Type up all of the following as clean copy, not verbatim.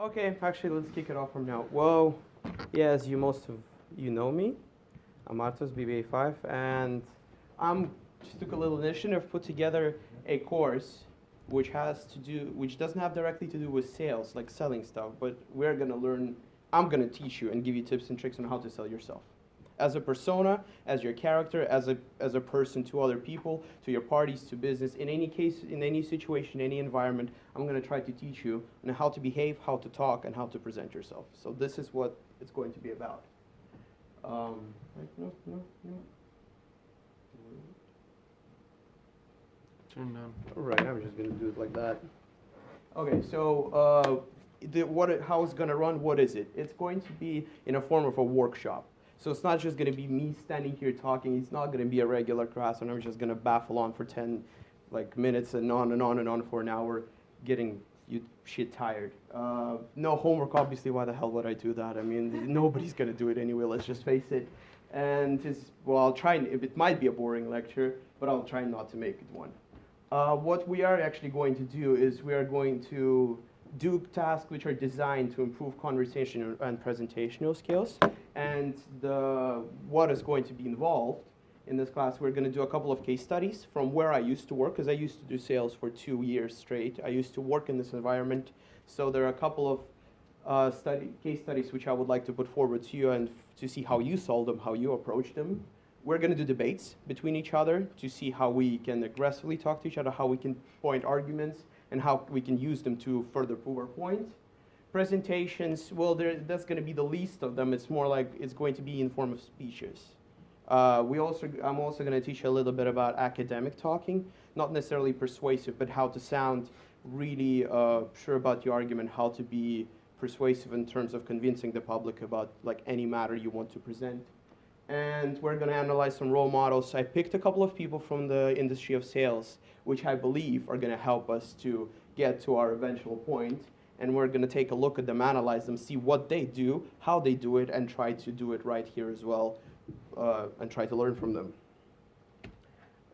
Okay, actually, let's kick it off from now. Well, yeah, as most of you know me, I'm Artur BBA5, and I'm just took a little initiative, put together a course which doesn't have directly to do with sales, like selling stuff, but I'm gonna teach you and give you tips and tricks on how to sell yourself. As a persona, as your character, as a person to other people, to your parties, to business, in any case, in any situation, any environment, I'm going to try to teach you on how to behave, how to talk, and how to present yourself. So this is what it's going to be about. Right, no. Turn down. All right, I'm just going to do it like that. Okay, so how it's going to run, what is it? It's going to be in a form of a workshop. So it's not just going to be me standing here talking. It's not going to be a regular class, and I'm just going to baffle on for 10 minutes and on and on and on for an hour, getting you shit tired. No homework, obviously. Why the hell would I do that? I mean, nobody's going to do it anyway. Let's just face it. And I'll try. It might be a boring lecture, but I'll try not to make it one. What we are actually going to do is we are going to do tasks which are designed to improve conversation and presentational skills. And what is going to be involved in this class, we're going to do a couple of case studies from where I used to work, because I used to do sales for 2 years straight. I used to work in this environment. So there are a couple of case studies which I would like to put forward to you and to see how you solve them, how you approach them. We're going to do debates between each other to see how we can aggressively talk to each other, how we can point arguments, and how we can use them to further prove our point. Presentations, well, that's going to be the least of them. It's more like it's going to be in form of speeches. I'm also going to teach you a little bit about academic talking, not necessarily persuasive, but how to sound really sure about your argument, how to be persuasive in terms of convincing the public about any matter you want to present. And we're going to analyze some role models. I picked a couple of people from the industry of sales, which I believe are going to help us to get to our eventual point. And we're going to take a look at them, analyze them, see what they do, how they do it, and try to do it right here as well, and try to learn from them.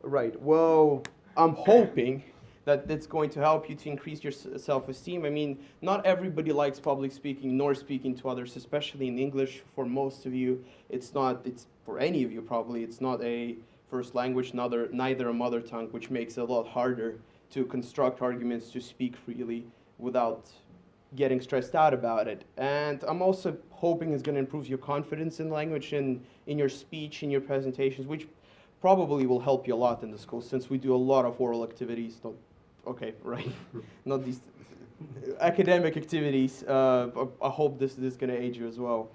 Right, well, I'm hoping that it's going to help you to increase your self-esteem. I mean, not everybody likes public speaking nor speaking to others, especially in English. For most of you, it's for any of you probably, it's not a first language, neither a mother tongue, which makes it a lot harder to construct arguments, to speak freely without getting stressed out about it. And I'm also hoping it's going to improve your confidence in language and in your speech, in your presentations, which probably will help you a lot in the school since we do a lot of oral activities. Not these academic activities. I hope this is going to aid you as well.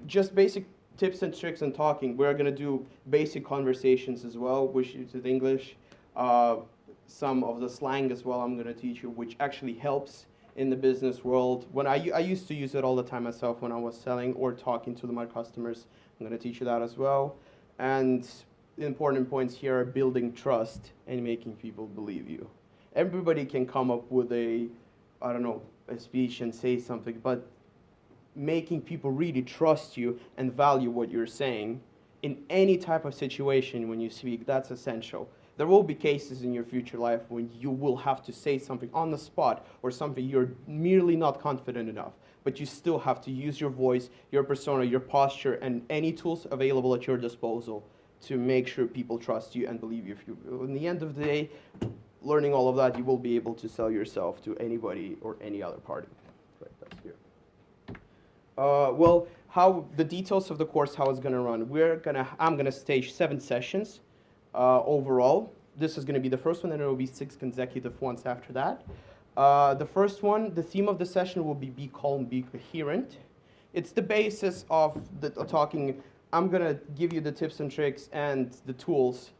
Just basic tips and tricks on talking. We're going to do basic conversations as well, which is in English. Some of the slang as well I'm going to teach you, which actually helps in the business world. When I used to use it all the time myself when I was selling or talking to my customers. I'm going to teach you that as well. And the important points here are building trust and making people believe you. Everybody can come up with a speech and say something, but making people really trust you and value what you're saying in any type of situation when you speak, that's essential. There will be cases in your future life when you will have to say something on the spot or something you're merely not confident enough, but you still have to use your voice, your persona, your posture, and any tools available at your disposal to make sure people trust you and believe you. In the end of the day, learning all of that, you will be able to sell yourself to anybody or any other party. Right, that's here. Well, how the details of the course, how it's going to run. I'm going to stage 7 sessions. Overall, this is going to be the first one, and there will be 6 consecutive ones after that. The first one, the theme of the session will be calm, be coherent. It's the basis of the talking. I'm going to give you the tips and tricks and the tools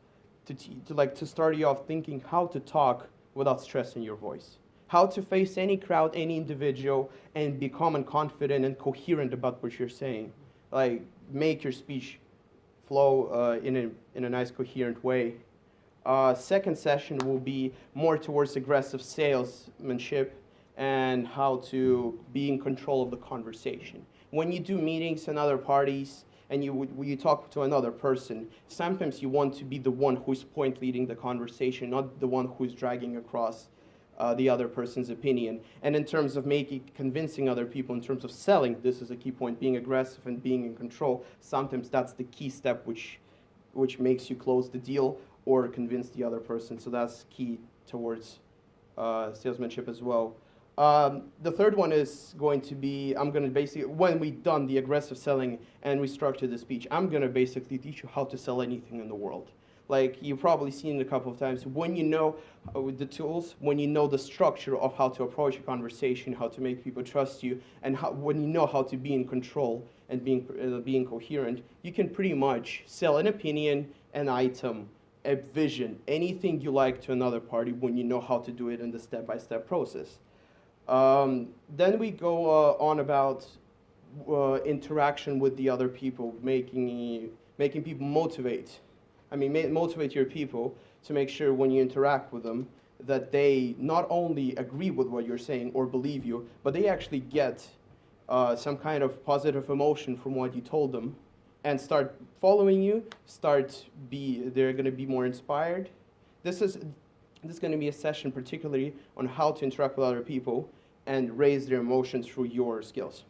to start you off thinking how to talk without stressing your voice. How to face any crowd, any individual, and be calm and confident and coherent about what you're saying. Make your speech flow in a nice, coherent way. Second session will be more towards aggressive salesmanship and how to be in control of the conversation. When you do meetings and other parties and you talk to another person, sometimes you want to be the one who's point leading the conversation, not the one who's dragging across the other person's opinion. And in terms of convincing other people, in terms of selling, this is a key point, being aggressive and being in control. Sometimes that's the key step which makes you close the deal or convince the other person. So that's key towards salesmanship as well. The third one is going to be, I'm going to basically, when we've done the aggressive selling and we structure the speech, I'm going to basically teach you how to sell anything in the world. Like you've probably seen it a couple of times. When you know with the tools, when you know the structure of how to approach a conversation, how to make people trust you, and when you know how to be in control and being coherent, you can pretty much sell an opinion, an item, a vision, anything you like to another party when you know how to do it in the step-by-step process. Then we go on about interaction with the other people, making people motivate your people to make sure when you interact with them that they not only agree with what you're saying or believe you, but they actually get some kind of positive emotion from what you told them and start following you, they're going to be more inspired. This is going to be a session particularly on how to interact with other people and raise their emotions through your skills.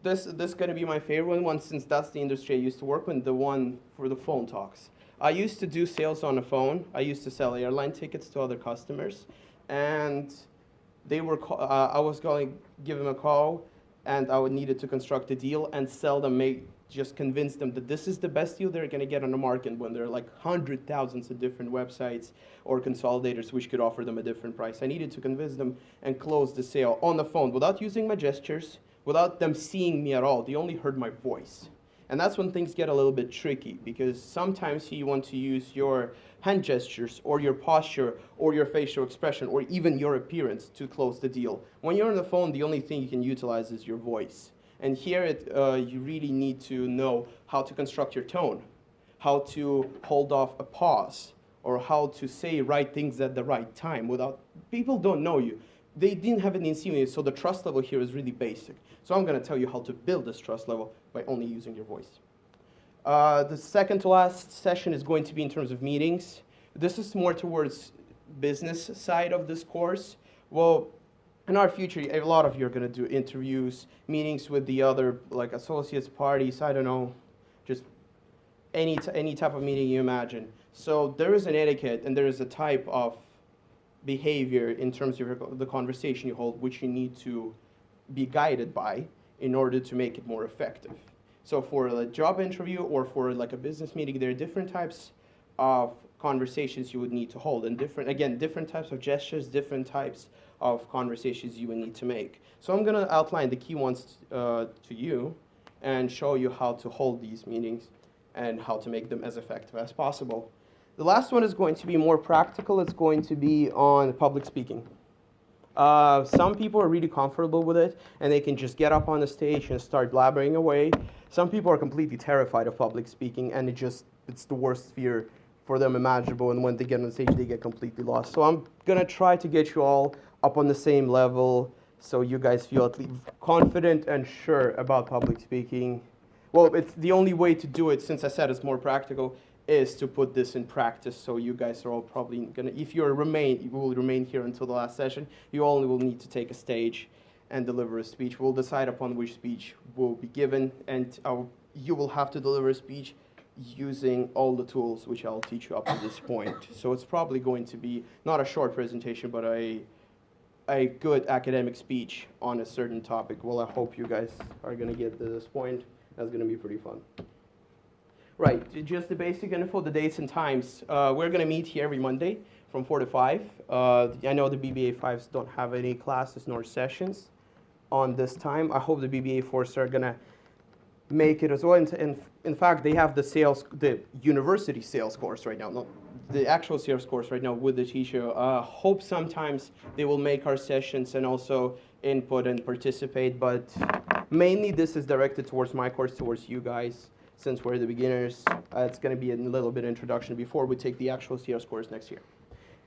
This is going to be my favorite one since that's the industry I used to work in, the one for the phone talks. I used to do sales on the phone. I used to sell airline tickets to other customers, and I was going to give them a call, and I would needed to construct a deal and sell them, just convince them that this is the best deal they're going to get on the market when there are like thousands of different websites or consolidators which could offer them a different price. I needed to convince them and close the sale on the phone without using my gestures, without them seeing me at all. They only heard my voice. And that's when things get a little bit tricky, because sometimes you want to use your hand gestures or your posture or your facial expression or even your appearance to close the deal. When you're on the phone, the only thing you can utilize is your voice. And here you really need to know how to construct your tone, how to hold off a pause, or how to say right things at the right time without, people don't know you. They didn't have any insinuation, so the trust level here is really basic. So I'm going to tell you how to build this trust level by only using your voice. The second to last session is going to be in terms of meetings. This is more towards business side of this course. Well, in our future, a lot of you are going to do interviews, meetings with the other like associates, parties, I don't know, just any type of meeting you imagine. So there is an etiquette and there is a type of behavior in terms of the conversation you hold, which you need to be guided by in order to make it more effective. So for a job interview or for like a business meeting, there are different types of conversations you would need to hold, and different types of gestures, different types of conversations you would need to make. So I'm going to outline the key ones to you and show you how to hold these meetings and how to make them as effective as possible. The last one is going to be more practical. It's going to be on public speaking. Some people are really comfortable with it, and they can just get up on the stage and start blabbering away. Some people are completely terrified of public speaking, and it's the worst fear for them imaginable, and when they get on the stage, they get completely lost. So I'm going to try to get you all up on the same level so you guys feel at least confident and sure about public speaking. Well, it's the only way to do it, since I said it's more practical, is to put this in practice. So you guys are all probably going to, if you will remain here until the last session, you only will need to take a stage and deliver a speech. We'll decide upon which speech will be given, and you will have to deliver a speech using all the tools which I'll teach you up to this point. So it's probably going to be not a short presentation, but a good academic speech on a certain topic. Well, I hope you guys are going to get to this point. That's going to be pretty fun. Right, just the basic info, the dates and times. We're going to meet here every Monday from 4 to 5. I know the BBA 5s don't have any classes nor sessions on this time. I hope the BBA 4s are going to make it as well. In fact, they have the university sales course right now, not the actual sales course right now with the teacher. Hope sometimes they will make our sessions and also input and participate, but mainly this is directed towards my course, towards you guys. Since we're the beginners, it's going to be a little bit introduction before we take the actual CS course next year.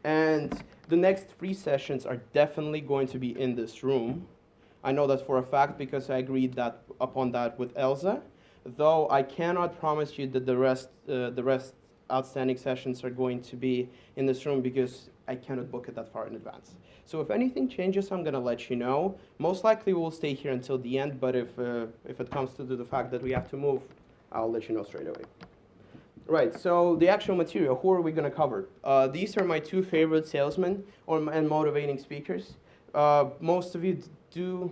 And the next 3 sessions are definitely going to be in this room. I know that for a fact because I agreed upon that with Elsa, though I cannot promise you that the rest outstanding sessions are going to be in this room because I cannot book it that far in advance. So if anything changes, I'm going to let you know. Most likely we'll stay here until the end, but if it comes to the fact that we have to move, I'll let you know straight away. Right, so the actual material, who are we going to cover? These are my two favorite salesmen and motivating speakers. Most of you do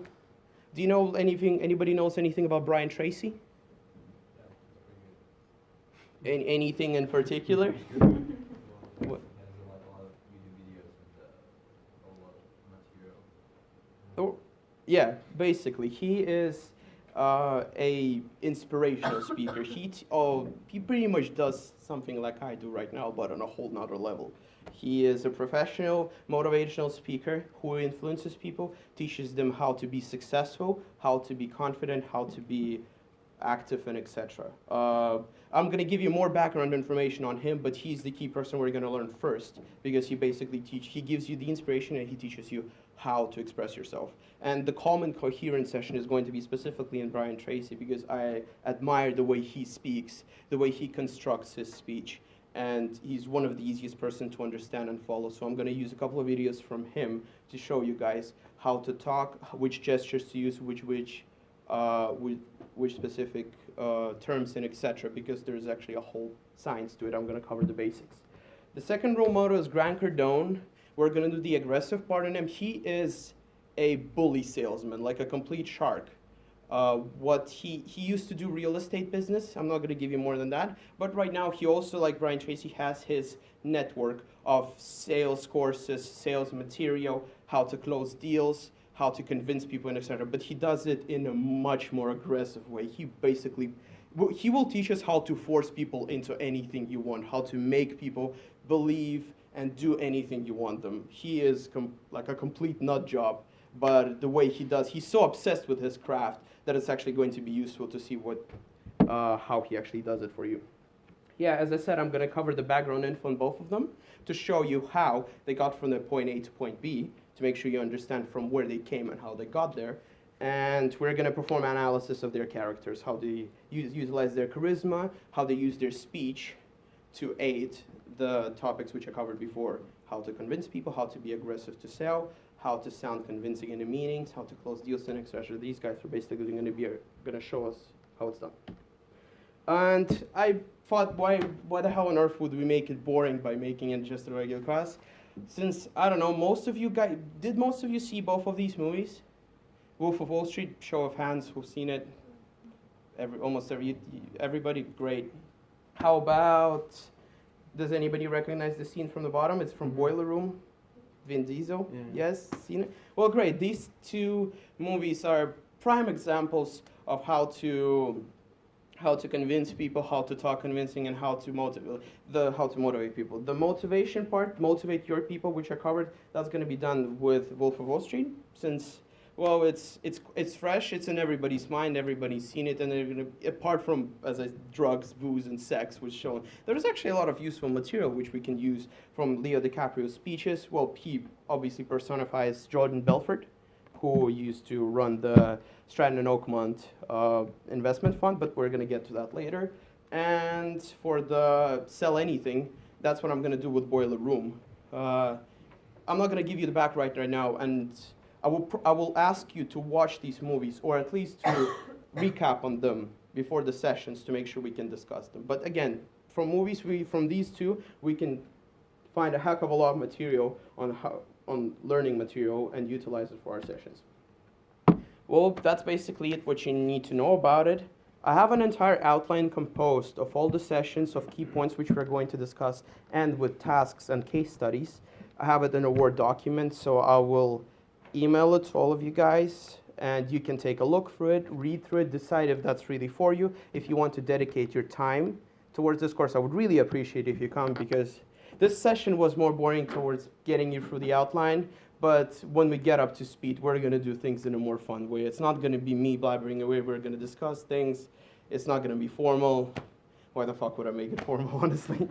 you know anything, anybody knows anything about Brian Tracy? Anything in particular? What? Oh, yeah, basically, he is a inspirational speaker. He pretty much does something like I do right now, but on a whole nother level. He is a professional motivational speaker who influences people, teaches them how to be successful, how to be confident, how to be active, and etc. I'm going to give you more background information on him, but he's the key person we're going to learn first, because he basically he gives you the inspiration and he teaches you how to express yourself. And the calm and coherent session is going to be specifically in Brian Tracy, because I admire the way he speaks, the way he constructs his speech, and he's one of the easiest person to understand and follow. So I'm going to use a couple of videos from him to show you guys how to talk, which gestures to use, which specific terms and etc., because there's actually a whole science to it. I'm going to cover the basics. The second role model is Grant Cardone. We're going to do the aggressive part on him. He is a bully salesman, like a complete shark. What he used to do real estate business. I'm not going to give you more than that. But right now, he also, like Brian Tracy, has his network of sales courses, sales material, how to close deals, how to convince people, and etc. But he does it in a much more aggressive way. He will teach us how to force people into anything you want, how to make people believe and do anything you want them. He is like a complete nut job, but the way he does, he's so obsessed with his craft that it's actually going to be useful to see how he actually does it for you. Yeah, as I said, I'm going to cover the background info on both of them to show you how they got from the point A to point B, to make sure you understand from where they came and how they got there. And we're going to perform analysis of their characters, how they utilize their charisma, how they use their speech to aid the topics which I covered before, how to convince people, how to be aggressive to sell, how to sound convincing in the meetings, how to close deals, and etc. These guys are basically going to show us how it's done. And I thought, why the hell on earth would we make it boring by making it just a regular class? Since, I don't know, did most of you see both of these movies? Wolf of Wall Street, show of hands who've seen it. Everybody, great. How about, does anybody recognize the scene from the bottom? It's from Boiler Room. Vin Diesel, yeah. Yes, seen it? Well, great. These two movies are prime examples of how to convince people, how to talk convincing, and how to motivate people. The motivation part, motivate your people, which I covered, that's going to be done with Wolf of Wall Street, since, well, it's fresh, it's in everybody's mind, everybody's seen it, and they're going to, apart from, drugs, booze, and sex, which shown, there's actually a lot of useful material which we can use from Leo DiCaprio's speeches. Well, he obviously personifies Jordan Belfort, who used to run the Stratton and Oakmont investment fund, but we're going to get to that later. And for the sell anything, that's what I'm going to do with Boiler Room. I'm not going to give you the back right now, and I will ask you to watch these movies, or at least to recap on them before the sessions to make sure we can discuss them. But again, from these two, we can find a heck of a lot of material on learning material and utilize it for our sessions. Well, that's basically it, what you need to know about it. I have an entire outline composed of all the sessions, of key points which we're going to discuss, and with tasks and case studies. I have it in a Word document, so I will email it to all of you guys, and you can take a look through it, read through it, decide if that's really for you. If you want to dedicate your time towards this course, I would really appreciate if you come, because this session was more boring towards getting you through the outline, but when we get up to speed, we're going to do things in a more fun way. It's not going to be me blabbering away. We're going to discuss things. It's not going to be formal. Why the fuck would I make it formal, honestly?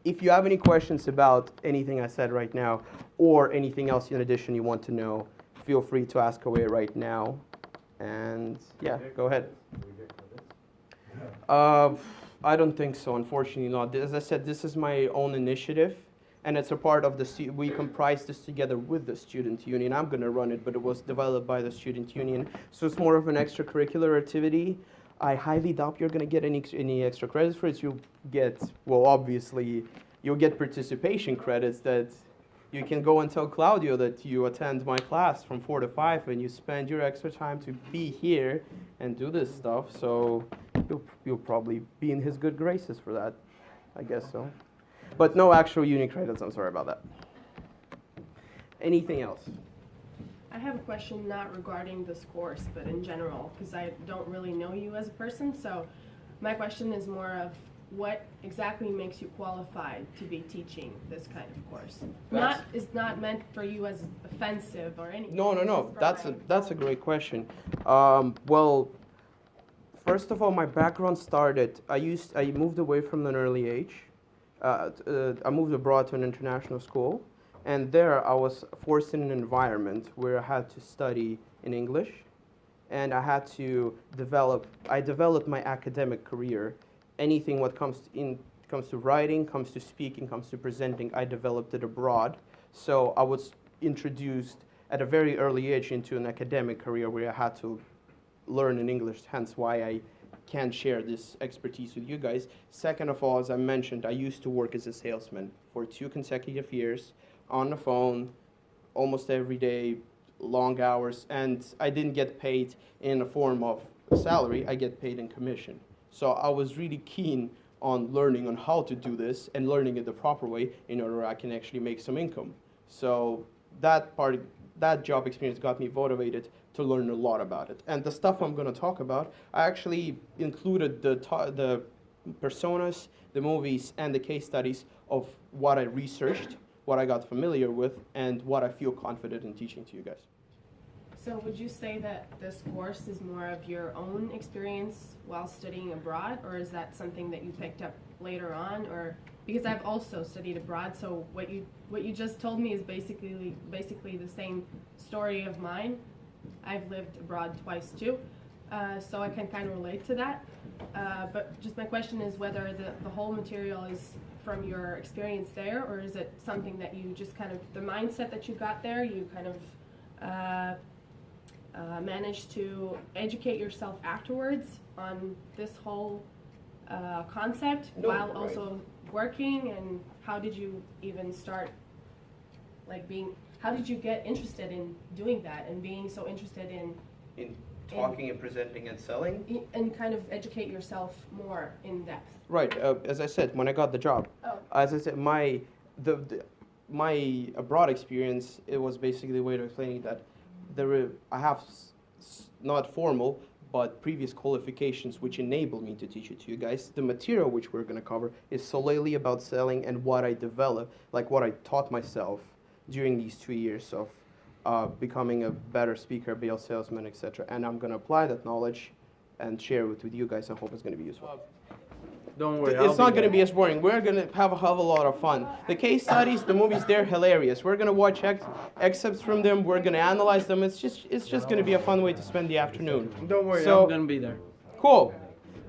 If you have any questions about anything I said right now, or anything else in addition you want to know, feel free to ask away right now. And yeah, go ahead. I don't think so, unfortunately not. As I said, this is my own initiative, and it's a part of the, we comprise this together with the student union. I'm gonna run it, but it was developed by the student union. So it's more of an extracurricular activity. I highly doubt you're gonna get any extra credits for it. You'll get, well, obviously, you'll get participation credits that you can go and tell Claudio that you attend my class from 4 to 5 and you spend your extra time to be here and do this stuff. So you'll probably be in his good graces for that. I guess so. But no actual uni credits, I'm sorry about that. Anything else? I have a question not regarding this course, but in general, because I don't really know you as a person. So my question is more of what exactly makes you qualified to be teaching this kind of course? It's not meant for you as offensive or anything. No. That's a great question. Well, first of all, my background started. I moved away from an early age. I moved abroad to an international school, and there I was forced in an environment where I had to study in English, and I had to developed my academic career. Anything what comes to writing, comes to speaking, comes to presenting, I developed it abroad. So I was introduced at a very early age into an academic career where I had to learn in English, hence why I can share this expertise with you guys. Second of all, as I mentioned, I used to work as a salesman for 2 consecutive years on the phone, almost every day, long hours, and I didn't get paid in the form of salary, I get paid in commission. So I was really keen on learning on how to do this and learning it the proper way in order I can actually make some income. So that job experience got me motivated to learn a lot about it. And the stuff I'm going to talk about, I actually included the personas, the movies, and the case studies of what I researched, what I got familiar with, and what I feel confident in teaching to you guys. So would you say that this course is more of your own experience while studying abroad, or is that something that you picked up later on? Or because I've also studied abroad, so what you just told me is basically the same story of mine. I've lived abroad twice too, so I can kind of relate to that. But just my question is whether the whole material is from your experience there, or is it something that you just kind of, the mindset that you got there, you kind of managed to educate yourself afterwards on this whole concept while also working, and how did you even start how did you get interested in doing that and being so interested in talking and presenting and selling? And kind of educate yourself more in depth. Right, as I said, when I got the job, as I said, my abroad experience, it was basically a way of explaining that I have not formal, but previous qualifications which enable me to teach it to you guys. The material which we're going to cover is solely about selling and what I developed, like what I taught myself during these 2 years of becoming a better speaker, be a salesman, etc. And I'm going to apply that knowledge and share it with you guys. I hope it's going to be useful. Don't worry. It's not going to be as boring. We're going to have a hell of a lot of fun. The case studies, the movies, they're hilarious. We're going to watch excerpts from them. We're going to analyze them. It's just going to be a fun way to spend the afternoon. Don't worry, I'm going to be there. Cool.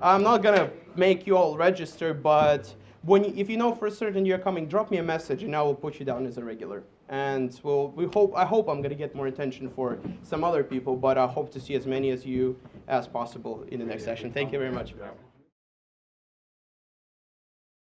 I'm not going to make you all register, but if you know for certain you're coming, drop me a message and I will put you down as a regular. And I hope I'm going to get more attention for some other people, but I hope to see as many as you as possible in the next session. Thank you very much.